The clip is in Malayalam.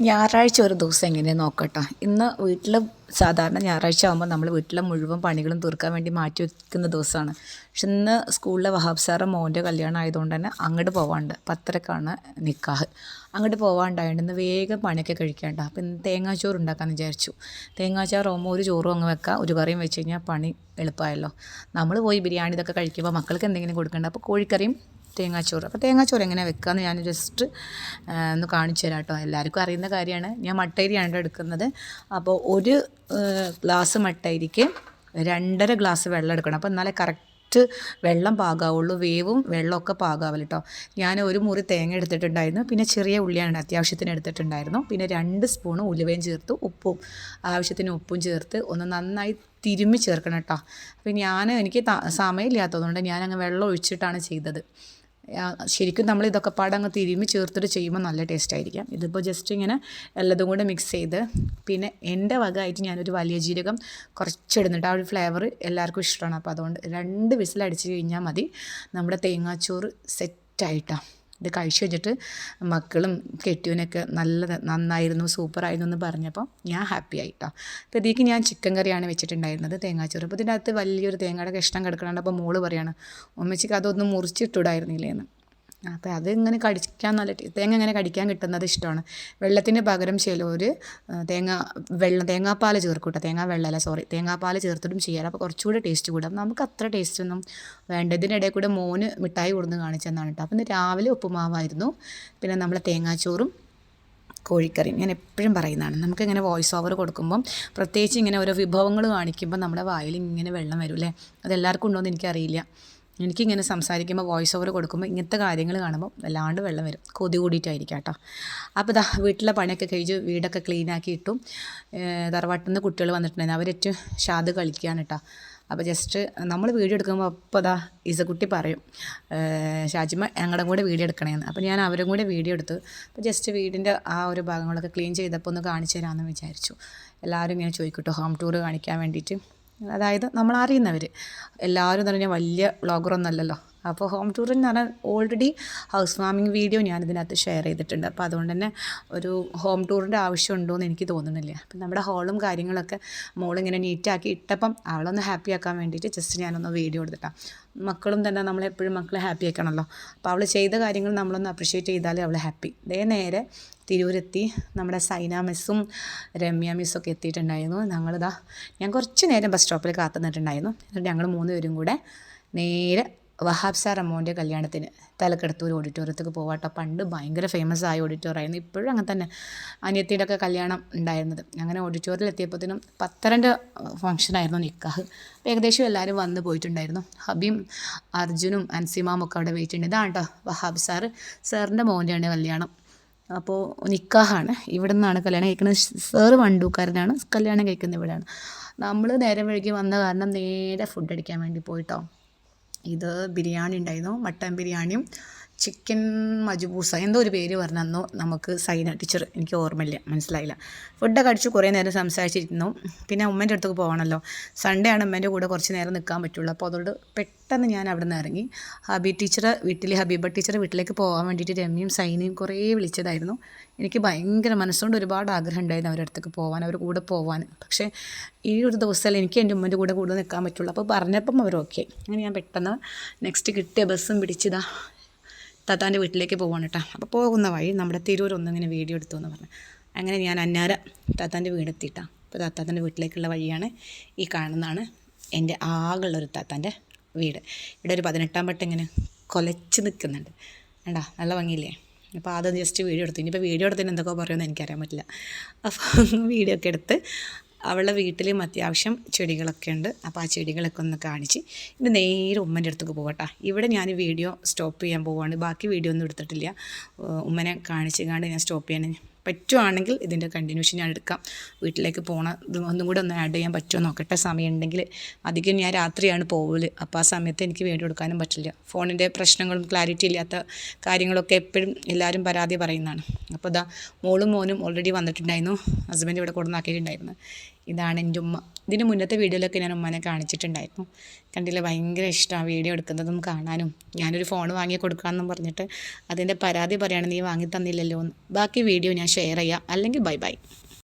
ഞായറാഴ്ച ഒരു ദിവസം എങ്ങനെ നോക്കട്ടോ. ഇന്ന് വീട്ടിൽ സാധാരണ ഞായറാഴ്ച ആകുമ്പോൾ നമ്മൾ വീട്ടിലെ മുഴുവൻ പണികളും തീർക്കാൻ വേണ്ടി മാറ്റി വയ്ക്കുന്ന ദിവസമാണ്. പക്ഷെ ഇന്ന് സ്കൂളിലെ വഹാബ് സാറ് മോൻ്റെ കല്യാണം ആയതുകൊണ്ട് തന്നെ അങ്ങോട്ട് പോകാണ്ട് 10:30-ക്കാണ് നിക്കാഹ്. അങ്ങോട്ട് പോകാണ്ടായതുകൊണ്ട് ഇന്ന് വേഗം പണിയൊക്കെ കഴിക്കേണ്ട. അപ്പം ഇന്ന് തേങ്ങാച്ചോറ് ഉണ്ടാക്കാമെന്ന് വിചാരിച്ചു. തേങ്ങാച്ചോറാകുമ്പോൾ ഒരു ചോറും അങ്ങ് വെക്കാം, ഒരു കറിയും വെച്ച് കഴിഞ്ഞാൽ പണി എളുപ്പമായല്ലോ. നമ്മൾ പോയി ബിരിയാണി ഇതൊക്കെ കഴിക്കുമ്പോൾ മക്കൾക്ക് എന്തെങ്കിലും കൊടുക്കേണ്ട. അപ്പോൾ കോഴിക്കറിയും തേങ്ങാച്ചോറ്. അപ്പോൾ തേങ്ങാച്ചോറ് എങ്ങനെ വെക്കാമെന്ന് ഞാൻ ജസ്റ്റ് ഒന്ന് കാണിച്ചു തരാം കേട്ടോ. എല്ലാവർക്കും അറിയുന്ന കാര്യമാണ്. ഞാൻ മട്ടരിയാണ് എടുക്കുന്നത്. അപ്പോൾ ഒരു ഗ്ലാസ് മട്ടരിക്ക് 2.5 ഗ്ലാസ് വെള്ളം എടുക്കണം. അപ്പോൾ എന്നാലേ കറക്റ്റ് വെള്ളം പാകാവുള്ളൂ, വേവും വെള്ളമൊക്കെ പാകാവില്ല കേട്ടോ. ഞാൻ ഒരു മുറി തേങ്ങ എടുത്തിട്ടുണ്ടായിരുന്നു, പിന്നെ ചെറിയ ഉള്ളിയാണ് അത്യാവശ്യത്തിന് എടുത്തിട്ടുണ്ടായിരുന്നു, പിന്നെ 2 സ്പൂണ് ഉലുവയും ചേർത്ത് ഉപ്പും ആവശ്യത്തിന് ഉപ്പും ചേർത്ത് ഒന്ന് നന്നായി തിരുമ്മി ചേർക്കണം കേട്ടോ. അപ്പോൾ എനിക്ക് സമയമില്ലാത്തതുകൊണ്ട് ഞാനങ്ങ് വെള്ളം ഒഴിച്ചിട്ടാണ് ചെയ്തത്. ശരിക്കും നമ്മൾ ഇതൊക്കെ പാടങ്ങ് തിരുമ്മി ചേർത്തിട്ട് ചെയ്യുമ്പോൾ നല്ല ടേസ്റ്റ് ആയിരിക്കാം. ഇതിപ്പോൾ ജസ്റ്റ് ഇങ്ങനെ എല്ലതും കൂടെ മിക്സ് ചെയ്ത്, പിന്നെ എൻ്റെ വകമായിട്ട് ഞാനൊരു വലിയ ജീരകം കുറച്ചിടുന്നുണ്ട്. ആ ഒരു ഫ്ലേവർ എല്ലാവർക്കും ഇഷ്ടമാണ്. അപ്പോൾ അതുകൊണ്ട് 2 വിസിലടിച്ച് കഴിഞ്ഞാൽ മതി. നമ്മുടെ തേങ്ങാച്ചോറ് സെറ്റായിട്ടാണ്. ഇത് കഴിച്ച് കഴിഞ്ഞിട്ട് മക്കളും കെട്ടിയവനൊക്കെ നന്നായിരുന്നു, സൂപ്പറായിരുന്നു എന്ന് പറഞ്ഞപ്പോൾ ഞാൻ ഹാപ്പി ആയിട്ടോ. അപ്പോൾ ഇതിലേക്ക് ഞാൻ ചിക്കൻ കറിയാണ് വെച്ചിട്ടുണ്ടായിരുന്നത്, തേങ്ങാച്ചോറ്. അപ്പോൾ ഇതിൻ്റെ അകത്ത് വലിയൊരു തേങ്ങയുടെ കഷ്ണം കിടക്കണുണ്ട്. അപ്പോൾ മോള് പറയാണ്, ഉമ്മച്ചിക്ക് അതൊന്നും മുറിച്ചിട്ടിടായിരുന്നില്ലേന്ന്. അപ്പോൾ അതിങ്ങനെ കടിക്കാൻ നല്ല തേങ്ങ ഇങ്ങനെ കടിക്കാൻ കിട്ടുന്നത് ഇഷ്ടമാണ്. വെള്ളത്തിന് പകരം ചിലർ തേങ്ങാപ്പാൽ ചേർക്കും കേട്ടോ. തേങ്ങാപ്പാൽ ചേർത്തിട്ടും ചെയ്യാറ്. അപ്പോൾ കുറച്ചുകൂടി ടേസ്റ്റ് കൂടാം. നമുക്ക് അത്ര ടേസ്റ്റൊന്നും വേണ്ട. ഇതിനിടയിൽ കൂടെ മോന് മിഠായി കൊടുന്ന് കാണിച്ചെന്നാണ് കേട്ടോ. അപ്പോൾ ഇന്ന് രാവിലെ ഉപ്പുമാവായിരുന്നു, പിന്നെ നമ്മൾ തേങ്ങാച്ചോറും കോഴിക്കറിയും. ഞാൻ എപ്പോഴും പറയുന്നതാണ്, നമുക്കിങ്ങനെ വോയിസ് ഓവർ കൊടുക്കുമ്പം പ്രത്യേകിച്ച് ഇങ്ങനെ ഓരോ വിഭവങ്ങൾ കാണിക്കുമ്പോൾ നമ്മുടെ വായിൽ ഇങ്ങനെ വെള്ളം വരും അല്ലേ. അതെല്ലാവർക്കും ഉണ്ടോ എന്ന് എനിക്കറിയില്ല. എനിക്കിങ്ങനെ സംസാരിക്കുമ്പോൾ വോയിസ് ഓവർ കൊടുക്കുമ്പോൾ ഇങ്ങനത്തെ കാര്യങ്ങൾ കാണുമ്പോൾ വല്ലാണ്ട് വെള്ളം വരും, കൊതി കൂടിയിട്ടായിരിക്കാം കേട്ടോ. അപ്പോൾ ഇതാ വീട്ടിലെ പണിയൊക്കെ കഴിച്ച് വീടൊക്കെ ക്ലീനാക്കി ഇട്ടു. തറവാട്ടിൽ നിന്ന് കുട്ടികൾ വന്നിട്ടുണ്ടായിരുന്നു, അവരേറ്റവും ഷാദ് കളിക്കുകയാണ് കേട്ടോ. അപ്പോൾ ജസ്റ്റ് നമ്മൾ വീഡിയോ എടുക്കുമ്പോൾ അപ്പോൾ അതാ ഇസക്കുട്ടി പറയും, ഷാജിമ ഞങ്ങളുടെ കൂടെ വീഡിയോ എടുക്കണമെന്ന്. അപ്പോൾ ഞാൻ അവരും കൂടെ വീഡിയോ എടുത്തു. അപ്പോൾ ജസ്റ്റ് വീടിൻ്റെ ആ ഒരു ഭാഗങ്ങളൊക്കെ ക്ലീൻ ചെയ്തപ്പോൾ ഒന്ന് കാണിച്ചു തരാമെന്ന് വിചാരിച്ചു. എല്ലാവരും ഇങ്ങനെ ചോദിക്കട്ടോ ഹോം ടൂർ കാണിക്കാൻ വേണ്ടിയിട്ട്. അതായത് നമ്മളറിയുന്നവർ എല്ലാവരും തന്നെ വലിയ വ്ളോഗറൊന്നുമല്ലല്ലോ. അപ്പോൾ ഹോം ടൂർ എന്ന് പറഞ്ഞാൽ ഓൾറെഡി ഹൗസ് വാമിങ് വീഡിയോ ഞാനിതിനകത്ത് ഷെയർ ചെയ്തിട്ടുണ്ട്. അപ്പോൾ അതുകൊണ്ട് തന്നെ ഒരു ഹോം ടൂറിൻ്റെ ആവശ്യമുണ്ടോ എന്ന് എനിക്ക് തോന്നുന്നില്ല. അപ്പം നമ്മുടെ ഹോളും കാര്യങ്ങളൊക്കെ മോളിങ്ങനെ നീറ്റാക്കി ഇട്ടപ്പം അവളൊന്ന് ഹാപ്പി ആക്കാൻ വേണ്ടിയിട്ട് ജസ്റ്റ് ഞാനൊന്ന് വീഡിയോ എടുത്തിട്ടാണ്. മക്കളും തന്നെ നമ്മളെപ്പോഴും മക്കളെ ഹാപ്പി ആക്കണമല്ലോ. അപ്പോൾ അവൾ ചെയ്ത കാര്യങ്ങൾ നമ്മളൊന്ന് അപ്രിഷ്യേറ്റ് ചെയ്താലേ അവൾ ഹാപ്പി. നേരെ തിരൂരെത്തി. നമ്മുടെ സൈന മിസ്സും രമ്യ മിസ്സൊക്കെ എത്തിയിട്ടുണ്ടായിരുന്നു. ഞാൻ കുറച്ച് നേരം ബസ് സ്റ്റോപ്പിൽ കാത്തു നിന്നിട്ടുണ്ടായിരുന്നു. എന്നിട്ട് ഞങ്ങൾ 3 പേരും കൂടെ നേരെ വഹാബ് സാർ അമ്മോൻ്റെ കല്യാണത്തിന് തലക്കെടുത്തൂർ ഓഡിറ്റോറിയത്തേക്ക് പോവാട്ടോ. പണ്ട് ഭയങ്കര ഫേമസ് ആയ ഓഡിറ്റോറിയമായിരുന്നു, ഇപ്പോഴും അങ്ങനെ തന്നെ. അനിയത്തിയുടെ ഒക്കെ കല്യാണം ഉണ്ടായിരുന്നത്. അങ്ങനെ ഓഡിറ്റോറിയത്തിൽ എത്തിയപ്പോഴത്തേനും 10:30 ഫംഗ്ഷനായിരുന്നു നിക്കാഹ്. ഏകദേശം എല്ലാവരും വന്ന് പോയിട്ടുണ്ടായിരുന്നു. ഹബീം അർജുനും അൻസിമാവും ഒക്കെ അവിടെ വെയിറ്റ് ഉണ്ട്. ഇതാണ് കേട്ടോ വഹാബ് സാറിൻ്റെ മോൻ്റെയാണ് കല്യാണം. അപ്പോൾ നിക്കാഹാണ്. ഇവിടെ നിന്നാണ് കല്യാണം കഴിക്കുന്നത്. സാറ് വണ്ടൂക്കാരനാണ്, കല്യാണം കഴിക്കുന്നത് ഇവിടെയാണ്. നമ്മൾ നേരം വൈകി വന്ന കാരണം നേരെ ഫുഡ് അടിക്കാൻ വേണ്ടി പോയിട്ടോ. ഇത് ബിരിയാണി ഉണ്ടായിരുന്നു, മട്ടൻ ബിരിയാണിയും ചിക്കൻ മജ്ബൂസ എന്തോ ഒരു പേര് പറഞ്ഞു നമുക്ക് സൈന ടീച്ചർ, എനിക്ക് ഓർമ്മയില്ല, മനസ്സിലായില്ല. ഫുഡൊക്കെ അടിച്ച് കുറേ നേരം സംസാരിച്ചിരുന്നു. പിന്നെ ഉമ്മേൻ്റെ അടുത്തേക്ക് പോകണമല്ലോ. സൺഡേ ആണ് ഉമ്മേൻ്റെ കൂടെ കുറച്ച് നേരം നിൽക്കാൻ പറ്റുള്ളൂ. അപ്പോൾ അതുകൊണ്ട് പെട്ടെന്ന് ഞാൻ അവിടെ നിന്ന് ഇറങ്ങി. ഹബീബ ടീച്ചർ വീട്ടിലേക്ക് പോകാൻ വേണ്ടിയിട്ട് രമ്യയും സൈനയും കുറേ വിളിച്ചതായിരുന്നു. എനിക്ക് ഭയങ്കര മനസ്സുകൊണ്ട് ഒരുപാട് ആഗ്രഹം ഉണ്ടായിരുന്നു അവരുടെ അടുത്തേക്ക് പോകാൻ, അവർ കൂടെ പോകാൻ. പക്ഷേ ഈ ഒരു ദിവസമല്ല എനിക്ക് എൻ്റെ ഉമ്മേൻ്റെ കൂടെ നിൽക്കാൻ പറ്റുള്ളൂ. അപ്പോൾ പറഞ്ഞപ്പം അവർ ഓക്കെ. അങ്ങനെ ഞാൻ പെട്ടെന്ന് നെക്സ്റ്റ് കിട്ടിയ ബസ്സും പിടിച്ചതാ താത്താൻ്റെ വീട്ടിലേക്ക് പോവാണ് കേട്ടോ. അപ്പോൾ പോകുന്ന വഴി നമ്മുടെ തിരൂരൊന്നിങ്ങനെ വീഡിയോ എടുത്തു എന്ന് പറഞ്ഞു. അങ്ങനെ ഞാൻ അന്നാര താത്താൻ്റെ വീടെത്തിയിട്ടാണ്. അപ്പോൾ താത്താൻ്റെ വീട്ടിലേക്കുള്ള വഴിയാണ് ഈ കാണുന്നതാണ് എൻ്റെ ആകെയുള്ളൊരു താത്താൻ്റെ വീട്. ഇവിടെ ഒരു 18-ാം പട്ടം ഇങ്ങനെ കൊലച്ച് നിൽക്കുന്നുണ്ട്, വേണ്ടാ, നല്ല ഭംഗിയില്ലേ. അപ്പോൾ അത് ജസ്റ്റ് വീഡിയോ എടുത്തു. ഇനിയിപ്പോൾ വീഡിയോ എടുത്തതിന് എന്തൊക്കെ പറയുമെന്ന് എനിക്കറിയാൻ പറ്റില്ല. അപ്പോൾ വീഡിയോ ഒക്കെ എടുത്ത് അവളുടെ വീട്ടിലും അത്യാവശ്യം ചെടികളൊക്കെ ഉണ്ട്. അപ്പോൾ ആ ചെടികളൊക്കെ ഒന്ന് കാണിച്ച് ഇത് നേരെ ഉമ്മൻ്റെ അടുത്തേക്ക് പോകട്ടെ. ഇവിടെ ഞാൻ വീഡിയോ സ്റ്റോപ്പ് ചെയ്യാൻ പോവുകയാണ്. ബാക്കി വീഡിയോ ഒന്നും എടുത്തിട്ടില്ല. ഉമ്മനെ കാണിച്ച് ഞാൻ സ്റ്റോപ്പ് ചെയ്യാൻ പറ്റുവാണെങ്കിൽ ഇതിൻ്റെ കണ്ടിന്യൂഷൻ ഞാൻ എടുക്കാം. വീട്ടിലേക്ക് പോകണം, ഒന്നും കൂടെ ഒന്ന് ആഡ് ചെയ്യാൻ പറ്റുമോ നോക്കട്ടെ, സമയം ഉണ്ടെങ്കിൽ. അധികം ഞാൻ രാത്രിയാണ് പോവല്. അപ്പോൾ ആ സമയത്ത് എനിക്ക് വീഡിയോ എടുക്കാനും പറ്റില്ല. ഫോണിൻ്റെ പ്രശ്നങ്ങളും ക്ലാരിറ്റി ഇല്ലാത്ത കാര്യങ്ങളൊക്കെ എപ്പോഴും എല്ലാവരും പരാതി പറയുന്നതാണ്. അപ്പോൾ മോളും മോനും ഓൾറെഡി വന്നിട്ടുണ്ടായിരുന്നു. ഹസ്ബൻഡ് ഇവിടെ കൊടുന്നാക്കിയിട്ടുണ്ടായിരുന്നു. ഇതാണ് എൻ്റെ ഉമ്മ. ഇതിന് മുന്നത്തെ വീഡിയോയിലൊക്കെ ഞാൻ ഉമ്മനെ കാണിച്ചിട്ടുണ്ടായിരുന്നു. കണ്ടില്ലേ, ഭയങ്കര ഇഷ്ടമാണ് വീഡിയോ എടുക്കുന്നതും കാണാനും. ഞാനൊരു ഫോൺ വാങ്ങി കൊടുക്കാമെന്നും പറഞ്ഞിട്ട് അതിൻ്റെ പരാതി പറയുകയാണ്, നീ വാങ്ങി തന്നില്ലല്ലോ എന്ന്. ബാക്കി വീഡിയോ ഞാൻ ഷെയർ ചെയ്യാം. അല്ലെങ്കിൽ ബൈ ബൈ.